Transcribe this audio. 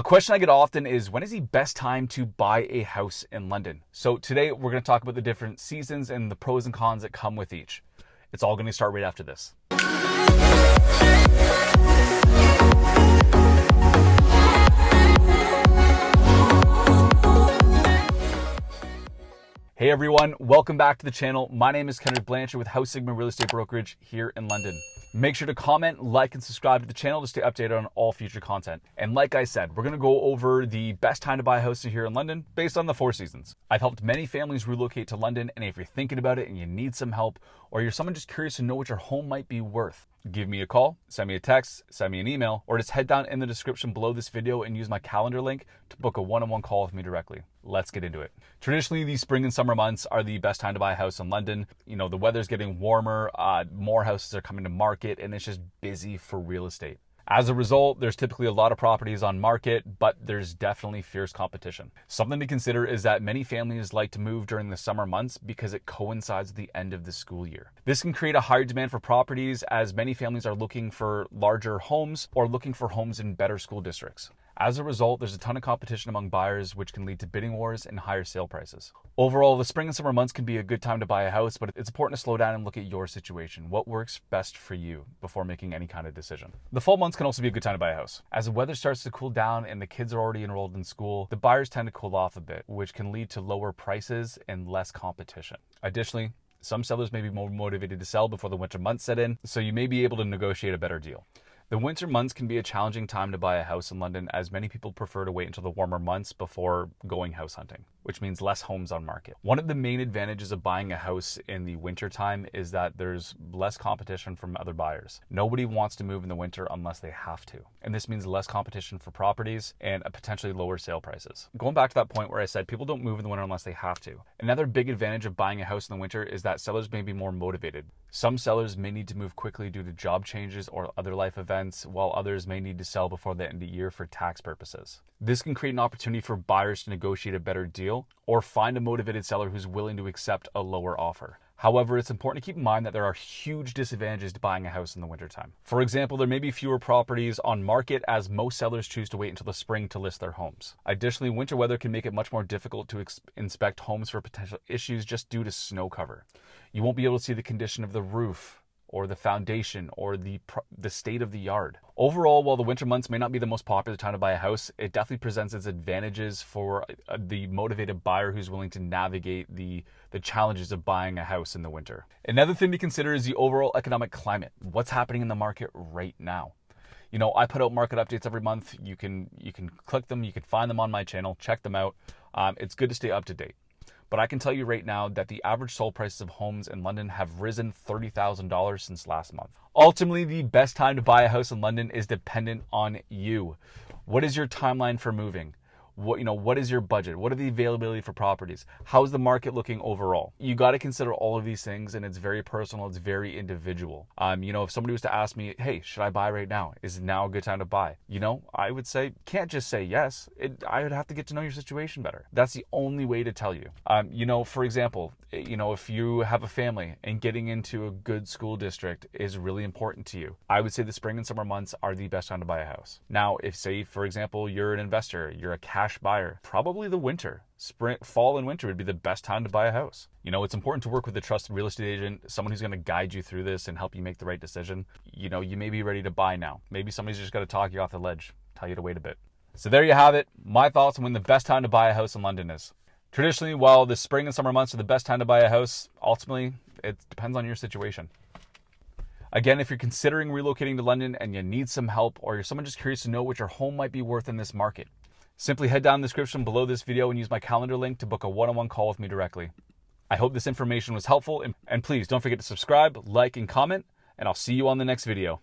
A question I get often is, when is the best time to buy a house in London? So today we're going to talk about the different seasons and the pros and cons that come with each. It's all going to start right after this. Hey everyone, welcome back to the channel. My name is Kendrick Blanchard with House Sigma Real Estate Brokerage here in London. Make sure to comment, like, and subscribe to the channel to stay updated on all future content. And like I said, we're going to go over the best time to buy a house here in London based on the 4 seasons. I've helped many families relocate to London, and if you're thinking about it and you need some help, or you're someone just curious to know what your home might be worth, give me a call, send me a text, send me an email, or just head down in the description below this video and use my calendar link to book a one-on-one call with me directly. Let's get into it. Traditionally, the spring and summer months are the best time to buy a house in London. You know, the weather's getting warmer, more houses are coming to market, and it's just busy for real estate. As a result, there's typically a lot of properties on market, but there's definitely fierce competition. Something to consider is that many families like to move during the summer months because it coincides with the end of the school year. This can create a higher demand for properties as many families are looking for larger homes or looking for homes in better school districts. As a result, there's a ton of competition among buyers, which can lead to bidding wars and higher sale prices. Overall, the spring and summer months can be a good time to buy a house, but it's important to slow down and look at your situation. What works best for you before making any kind of decision? The fall months can also be a good time to buy a house. As the weather starts to cool down and the kids are already enrolled in school, the buyers tend to cool off a bit, which can lead to lower prices and less competition. Additionally, some sellers may be more motivated to sell before the winter months set in, so you may be able to negotiate a better deal. The winter months can be a challenging time to buy a house in London, as many people prefer to wait until the warmer months before going house hunting, which means less homes on market. One of the main advantages of buying a house in the winter time is that there's less competition from other buyers. Nobody wants to move in the winter unless they have to, and this means less competition for properties and potentially lower sale prices. Going back to that point where I said people don't move in the winter unless they have to. Another big advantage of buying a house in the winter is that sellers may be more motivated. Some sellers may need to move quickly due to job changes or other life events, while others may need to sell before the end of the year for tax purposes. This can create an opportunity for buyers to negotiate a better deal or find a motivated seller who's willing to accept a lower offer. However, it's important to keep in mind that there are huge disadvantages to buying a house in the wintertime. For example, there may be fewer properties on market as most sellers choose to wait until the spring to list their homes. Additionally, winter weather can make it much more difficult to inspect homes for potential issues just due to snow cover. You won't be able to see the condition of the roof, or the foundation, or the state of the yard. Overall, while the winter months may not be the most popular time to buy a house, it definitely presents its advantages for the motivated buyer who's willing to navigate the challenges of buying a house in the winter. Another thing to consider is the overall economic climate. What's happening in the market right now? You know, I put out market updates every month. You can click them, you can find them on my channel, check them out. It's good to stay up to date. But I can tell you right now that the average sold prices of homes in London have risen $30,000 since last month. Ultimately, the best time to buy a house in London is dependent on you. What is your timeline for moving? What is your budget? What are the availability for properties? How's the market looking overall? You got to consider all of these things, and it's very personal. It's very individual. If somebody was to ask me, hey, should I buy right now? Is now a good time to buy? I would say, can't just say yes. I would have to get to know your situation better. That's the only way to tell you. For example, if you have a family and getting into a good school district is really important to you, I would say the spring and summer months are the best time to buy a house. Now, if say, for example, you're an investor, you're a cash buyer, probably the winter. Fall and winter would be the best time to buy a house. It's important to work with a trusted real estate agent, someone who's going to guide you through this and help you make the right decision. You may be ready to buy now. Maybe somebody's just got to talk you off the ledge, tell you to wait a bit. So there you have it. My thoughts on when the best time to buy a house in London is. Traditionally, while the spring and summer months are the best time to buy a house, ultimately, it depends on your situation. Again, if you're considering relocating to London and you need some help, or you're someone just curious to know what your home might be worth in this market, simply head down the description below this video and use my calendar link to book a one-on-one call with me directly. I hope this information was helpful, and please don't forget to subscribe, like, and comment, and I'll see you on the next video.